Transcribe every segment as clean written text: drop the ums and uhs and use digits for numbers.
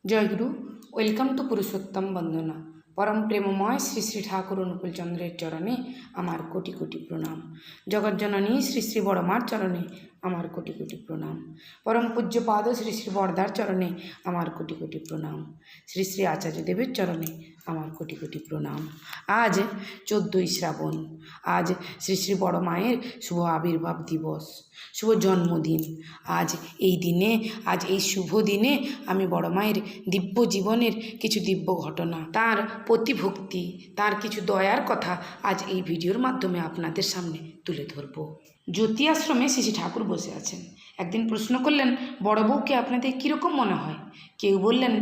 Joyguru. Welcome to Purushottam বন্দনা। পরম প্রেমময় শ্রী শ্রী ঠাকুর অনুকূলচন্দ্রের চরণে আমার কোটি কোটি প্রণাম। জগজ্জননী শ্রী শ্রী বড়মার চরণে আমার কোটি কোটি প্রণাম। পরম পূজ্যপাদ শ্রী শ্রী বড়দার চরণে আমার কোটি কোটি প্রণাম। শ্রী শ্রী আচার্যদেবের চরণে আমার কোটি কোটি প্রণাম। আজ 14ই শ্রাবণ। আজ শ্রী শ্রী বড় মায়ের শুভ আবির্ভাব দিবস, শুভ জন্মদিন। আজ এই দিনে, আজ এই শুভ দিনে আমি বড় মায়ের দিব্য জীবনের কিছু দিব্য ঘটনা, তার প্রতিভক্তি, তার কিছু দয়ার কথা আজ এই ভিডিওর মাধ্যমে আপনাদের সামনে তুলে ধরব। জ্যোতি আশ্রমে শ্রী ঠাকুর বসে আছেন। একদিন প্রশ্ন করলেন, বড় বউকে আপনাদের কীরকম মনে হয়? কেউ বললেন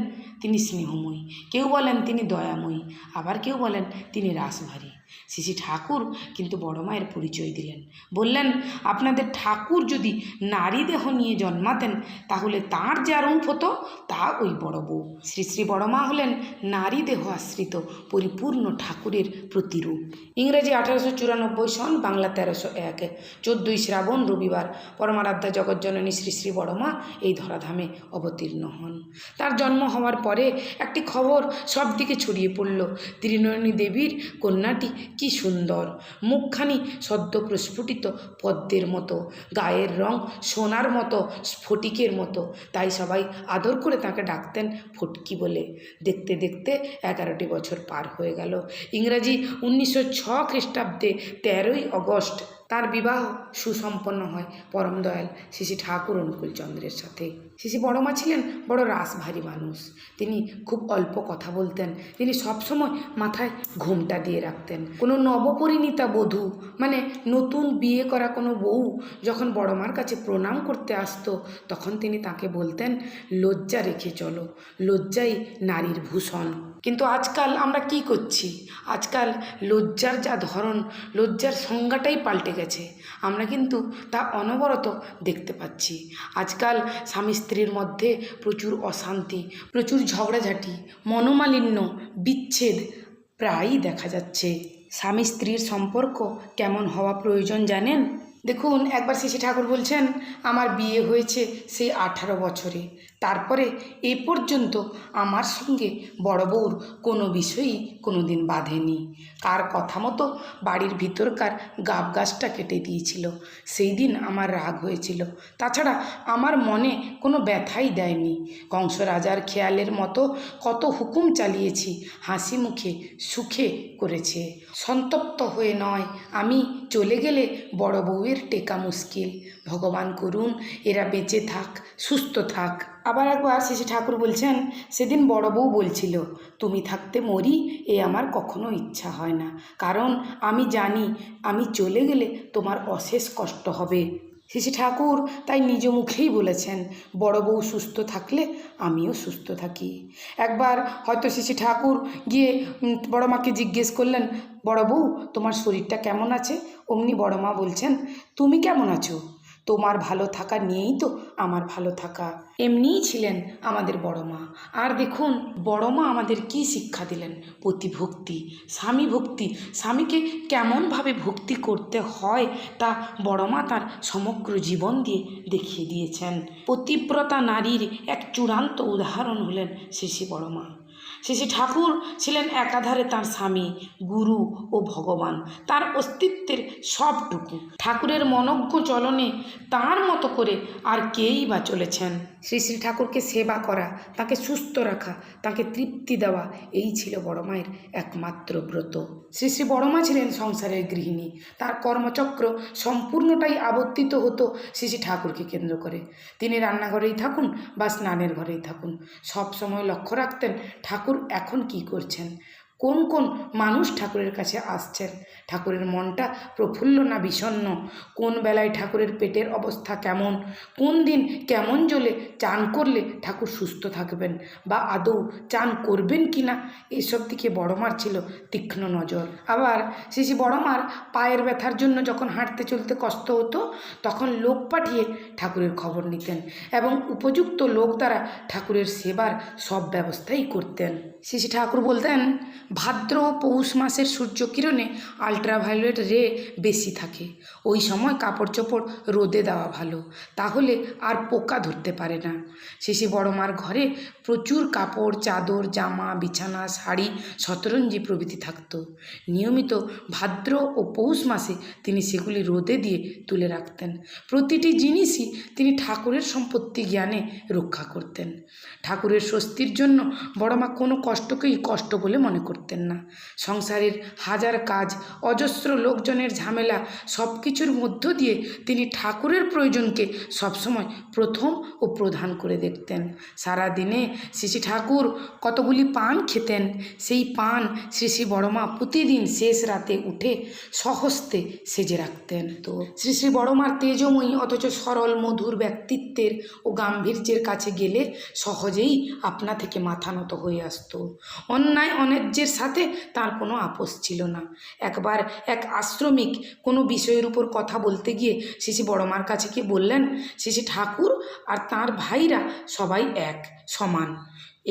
তিনি স্নেহময়ী, কেউ বলেন তিনি দয়াময়ী, আবার কেউ বলেন তিনি রাসভারী। শ্রী ঠাকুর কিন্তু বড় মায়ের পরিচয় দিলেন, বললেন আপনাদের ঠাকুর যদি নারী দেহ নিয়ে জন্মাতেন তাহলে তার যা রূপ হতো তা ওই বড় বউ। শ্রী শ্রী বড় মা হলেন নারী দেহ আশ্রিত পরিপূর্ণ ঠাকুরের প্রতিরূপ। ইংরেজি 1894 সন, বাংলা 1301, 14ই শ্রাবণ রবিবার পরমারাধ্যা জগজ্জননী শ্রী শ্রী বড় মা এই ধরাধামে অবতীর্ণ হন। তার জন্ম হওয়ার পরে একটি খবর সব দিকে ছড়িয়ে পড়ল, ত্রিনয়নী দেবীর কন্যাটি কি সুন্দর, মুখখানি সদ্য প্রস্ফুটিত পদ্মের মতো, গায়ের রং সোনার মতো, স্ফটিকের মতো, তাই সবাই আদর করে তাকে ডাকতেন ফটকি বলে। দেখতে দেখতে 11টি বছর পার হয়ে গেল। ইংরাজি 1906 খ্রিস্টাব্দে 13ই অগস্ট তার বিবাহ সুসম্পন্ন হয় পরম দয়াল শ্রী ঠাকুর অনুকূলচন্দ্রের সাথে। শ্রী বড় মা ছিলেন বড় রাসভারী মানুষ। তিনি খুব অল্প কথা বলতেন। তিনি সবসময় মাথায় ঘোমটা দিয়ে রাখতেন। কোনো নবপরিণীতা বধূ, মানে নতুন বিয়ে করা কোনো বউ যখন বড় মার কাছে প্রণাম করতে আসতো, তখন তিনি তাকে বলতেন, লজ্জা রেখে চলো, লজ্জাই নারীর ভূষণ। কিন্তু আজকাল আমরা কি করছি? আজকাল লজ্জার যা ধরন, লজ্জার সংজ্ঞাটাই পাল্টে গেছে। আমরা কিন্তু তা অনবরত দেখতে পাচ্ছি। আজকাল স্বামী স্ত্রীর মধ্যে প্রচুর অশান্তি, প্রচুর ঝগড়াঝাঁটি, মনোমালিন্য, বিচ্ছেদ প্রায়ই দেখা যাচ্ছে। স্বামী স্ত্রীর সম্পর্ক কেমন হওয়া প্রয়োজন জানেন? দেখুন, একবার শ্রী ঠাকুর বলছেন, আমার বিয়ে হয়েছে সেই 18 বছরে, তারপরে এ পর্যন্ত আমার সঙ্গে বড় বউর কোনো বিষয়ই কোনো দিন বাঁধেনি। কার কথা মতো বাড়ির ভিতরকার গাব গাছটা কেটে দিয়েছিল, সেই দিন আমার রাগ হয়েছিল। তাছাড়া আমার মনে কোনো ব্যথাই দেয়নি। কংস রাজার খেয়ালের মতো কত হুকুম চালিয়েছি, হাসি মুখে সুখে করেছে। সন্তপ্ত হয়ে নয়, আমি চলে গেলে বড় বউয়ের টেকা মুশকিল। ভগবান করুন এরা বেঁচে থাক, সুস্থ থাক। আবার একবার শ্রী ঠাকুর বলছেন, সেদিন বড় বউ বলছিল, তুমি থাকতে মরি এ আমার কখনো ইচ্ছা হয় না, কারণ আমি জানি আমি চলে গেলে তোমার অশেষ কষ্ট হবে। শ্রী ঠাকুর তাই নিজ মুখেই বলেছেন, বড় বউ সুস্থ থাকলে আমিও সুস্থ থাকি। একবার হয়তো শ্রী ঠাকুর গিয়ে বড় মাকে জিজ্ঞেস করলেন, বড় বউ তোমার শরীরটা কেমন আছে? অমনি বড় মা বলছেন, তুমি কেমন আছো? তোমার ভালো থাকা নিয়েই তো আমার ভালো থাকা। এমনিই ছিলেন আমাদের বড় মা। আর দেখুন বড় মা আমাদের কি শিক্ষা দিলেন? প্রতিভক্তি, স্বামী ভক্তি। স্বামীকে কেমনভাবে ভক্তি করতে হয় তা বড় মা তার সমগ্র জীবন দিয়ে দেখিয়ে দিয়েছেন। পতিব্রতা নারীর এক চূড়ান্ত উদাহরণ হলেন শ্রী বড় মা। শ্রী ঠাকুর ছিলেন একাধারে তার স্বামী, গুরু ও ভগবান। তার অস্তিত্বের সবটুকু ঠাকুরের মনজ্ঞ চলনে তার মতো করে আর কেই বা চলেছেন। শ্রী শ্রী ঠাকুরকে সেবা করা, তাকে সুস্থ রাখা, তাকে তৃপ্তি দেওয়া, এই ছিল বড় মায়ের একমাত্র ব্রত। শ্রী শ্রী বড় মা ছিলেন সংসারের গৃহিণী। তার কর্মচক্র সম্পূর্ণটাই আবর্তিত হতো শ্রী শ্রী ঠাকুরকে কেন্দ্র করে। তিনি রান্নাঘরেই থাকুন বা স্নানের ঘরেই থাকুন, সব সময় লক্ষ্য রাখতেন ঠাকুর এখন কি করছেন, কোন কোন মানুষ ঠাকুরের কাছে আসছেন, ঠাকুরের মনটা প্রফুল্ল না বিষণ্ণ, কোন বেলায় ঠাকুরের পেটের অবস্থা কেমন, কোন দিন কেমন জলে চান করলে ঠাকুর সুস্থ থাকবেন বা আদৌ চান করবেন কি না, এসব দিকে বড় মার ছিল তীক্ষ্ণ নজর। আবার শ্রী বড় মার পায়ের ব্যথার জন্য যখন হাঁটতে চলতে কষ্ট হতো, তখন লোক পাঠিয়ে ঠাকুরের খবর নিতেন এবং উপযুক্ত লোক দ্বারা ঠাকুরের সেবার সব ব্যবস্থাই করতেন। শ্রী ঠাকুর বলতেন, ভাদ্র ও পৌষ মাসের সূর্যকিরণে আলট্রাভায়োলেট রে বেশি থাকে। ওই সময় কাপড় চোপড় রোদে দেওয়া ভালো, তাহলে আর পোকা ধরতে পারে না। শিশি বড়মার ঘরে প্রচুর কাপড়, চাদর, জামা, বিছানা, শাড়ি, শতরঞ্জি প্রভৃতি থাকত। নিয়মিত ভাদ্র ও পৌষ মাসে তিনি সেগুলি রোদে দিয়ে তুলে রাখতেন। প্রতিটি জিনিসই তিনি ঠাকুরের সম্পত্তি জ্ঞানে রক্ষা করতেন। ঠাকুরের স্বস্তির জন্য বড়মা কোনো কষ্টকেই কষ্ট বলে মনে করতেন না। সংসারের হাজার কাজ, অজস্র লোকজনের ঝামেলা, সব কিছুর মধ্য দিয়ে তিনি ঠাকুরের প্রয়োজনকে সবসময় প্রথম ও প্রধান করে দেখতেন। সারা দিনে শ্রী ঠাকুর কতগুলি পান খেতেন, সেই পান শ্রী বড়মা প্রতিদিন শেষ রাতে উঠে স্বহস্তে সেজে রাখতেন। তো শ্রী বড়মার তেজময়ী অথচ সরল মধুর ব্যক্তিত্বের ও গাম্ভীর্যের কাছে গেলে সহজেই আপনা থেকে মাথা নত হয়ে আসত। অন্যায় অন্যায্যের সাথে তার কোনো আপোষ ছিল না। একবার এক আশ্রমিক কোনো বিষয়ের উপর কথা বলতে গিয়ে শ্রী বড়মার কাছে গিয়ে বললেন, শ্রী ঠাকুর আর তাঁর ভাইরা সবাই এক সমান।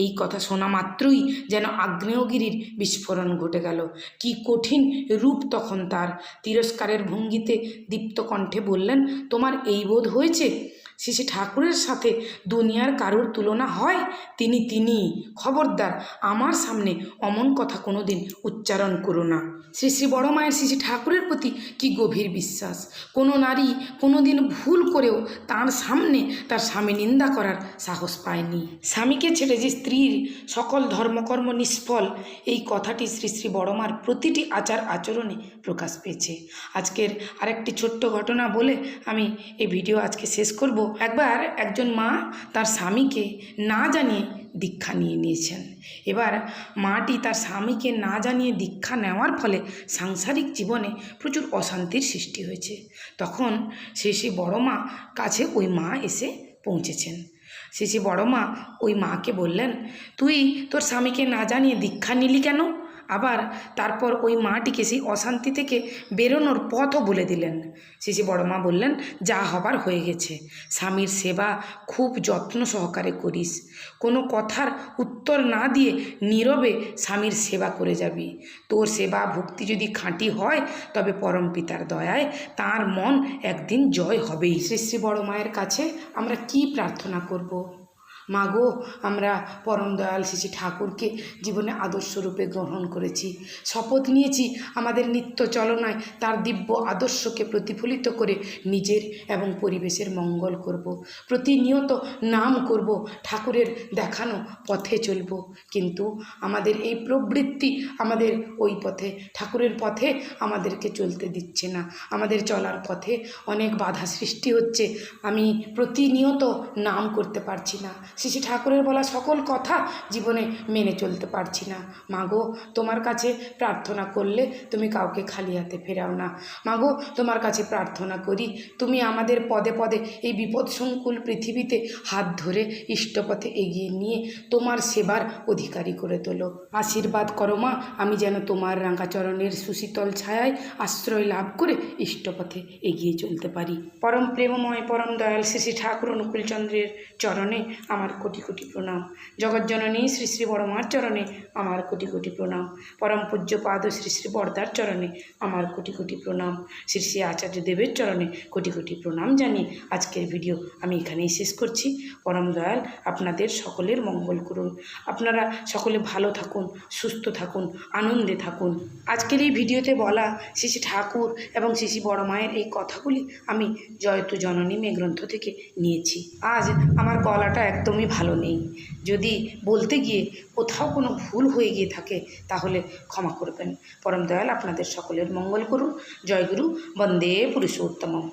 এই কথা শোনা মাত্রই যেন আগ্নেয়গিরির বিস্ফোরণ ঘটে গেল। কি কঠিন রূপ তখন তার! তিরস্কারের ভঙ্গিতে দীপ্ত কণ্ঠে বললেন, তোমার এই বোধ হয়েছে শ্রী ঠাকুরের সাথে দুনিয়ার কারোর তুলনা হয়? তিনি খবরদার আমার সামনে অমন কথা কোনো দিন উচ্চারণ করো না। শ্রী বড়মায়ের শ্রী ঠাকুরের প্রতি কি গভীর বিশ্বাস! কোনো নারী কোনো দিন ভুল করেও তার সামনে তার স্বামী নিন্দা করার সাহস পায়নি। স্বামীকে ছেড়ে যে স্ত্রীর সকল ধর্মকর্ম নিষ্ফল, এই কথাটি শ্রী বড়মার প্রতিটি আচার আচরণে প্রকাশ পেয়েছে। আজকের আরেকটি ছোট্ট ঘটনা বলে আমি এই ভিডিও আজকে শেষ করব। একবার একজন মা তার স্বামীকে না জানিয়ে দীক্ষা নিয়েছেন। এবার মাটি তার স্বামীকে না জানিয়ে দীক্ষা নেওয়ার ফলে সাংসারিক জীবনে প্রচুর অশান্তির সৃষ্টি হয়েছে। তখন শ্রী বড়মা কাছে ওই মা এসে পৌঁছেছেন। শ্রী বড়মা ওই মাকে বললেন, তুই তোর স্বামীকে না জানিয়ে দীক্ষা নিলি কেন? আবার তারপর ওই মাটিকে সেই অশান্তি থেকে বেরোনোর পথও বলে দিলেন। শ্রী বড়মা বললেন, যা হবার হয়ে গেছে। স্বামীর সেবা খুব যত্ন সহকারে করিস। কোনো কথার উত্তর না দিয়ে নীরবে স্বামীর সেবা করে যাবি। তোর সেবা ভক্তি যদি খাঁটি হয় তবে পরম পিতার দয়ায় তার মন একদিন জয় হবেই। শ্রী বড়মায়ের কাছে আমরা কি প্রার্থনা করব? মা গো, আমরা পরম দয়াল শ্রী ঠাকুরকে জীবনে আদর্শরূপে গ্রহণ করেছি, শপথ নিয়েছি আমাদের নিত্য চলনায় তার দিব্য আদর্শকে প্রতিফলিত করে নিজের এবং পরিবেশের মঙ্গল করব। প্রতিনিয়ত নাম করব, ঠাকুরের দেখানো পথে চলব। কিন্তু আমাদের এই প্রবৃত্তি আমাদের ওই পথে, ঠাকুরের পথে আমাদেরকে চলতে দিচ্ছে না। আমাদের চলার পথে অনেক বাধা সৃষ্টি হচ্ছে। আমি প্রতিনিয়ত নাম করতে পারছি না, শ্রী ঠাকুরের বলা সকল কথা জীবনে মেনে চলতে পারছি না। মাগো, তোমার কাছে প্রার্থনা করলে তুমি কাউকে খালি হাতে ফেরাও না। মাগো, তোমার কাছে প্রার্থনা করি, তুমি আমাদের পদে পদে এই বিপদসংকুল পৃথিবীতে হাত ধরে ইষ্টপথে এগিয়ে নিয়ে তোমার সেবার অধিকারী করে তোলো। আশীর্বাদ করো মা, আমি যেন তোমার রাঙ্গাচরণের সুশীতল ছায়ায় আশ্রয় লাভ করে ইষ্টপথে এগিয়ে চলতে পারি। পরম প্রেমময় পরম দয়াল শ্রী ঠাকুর অনুকূলচন্দ্রের চরণে আমার কোটি কোটি প্রণাম। জগজ্জননী শ্রী বড়মার চরণে আমার কোটি কোটি প্রণাম। পরম পূজ্যপাদ শ্রী বড়দার চরণে আমার কোটি কোটি প্রণাম। শ্রী আচার্য দেবের চরণে কোটি কোটি প্রণাম জানিয়ে আজকের ভিডিও আমি এখানেই শেষ করছি। পরম দয়াল আপনাদের সকলের মঙ্গল করুন। আপনারা সকলে ভালো থাকুন, সুস্থ থাকুন, আনন্দে থাকুন। আজকের এই ভিডিওতে বলা শ্রী ঠাকুর এবং শ্রী বড়মায়ের এই কথাগুলি আমি জয়তু জননী মে গ্রন্থ থেকে নিয়েছি। আজ আমার গলাটা একদমই ভালো নেই। যদি বলতে গিয়ে কোথাও কোনো ভুল হয়ে গিয়ে থাকে তাহলে ক্ষমা করবেন। পরম দয়াল আপনাদের সকলের মঙ্গল করুন। জয়গুরু, বন্দে পুরুষোত্তমম।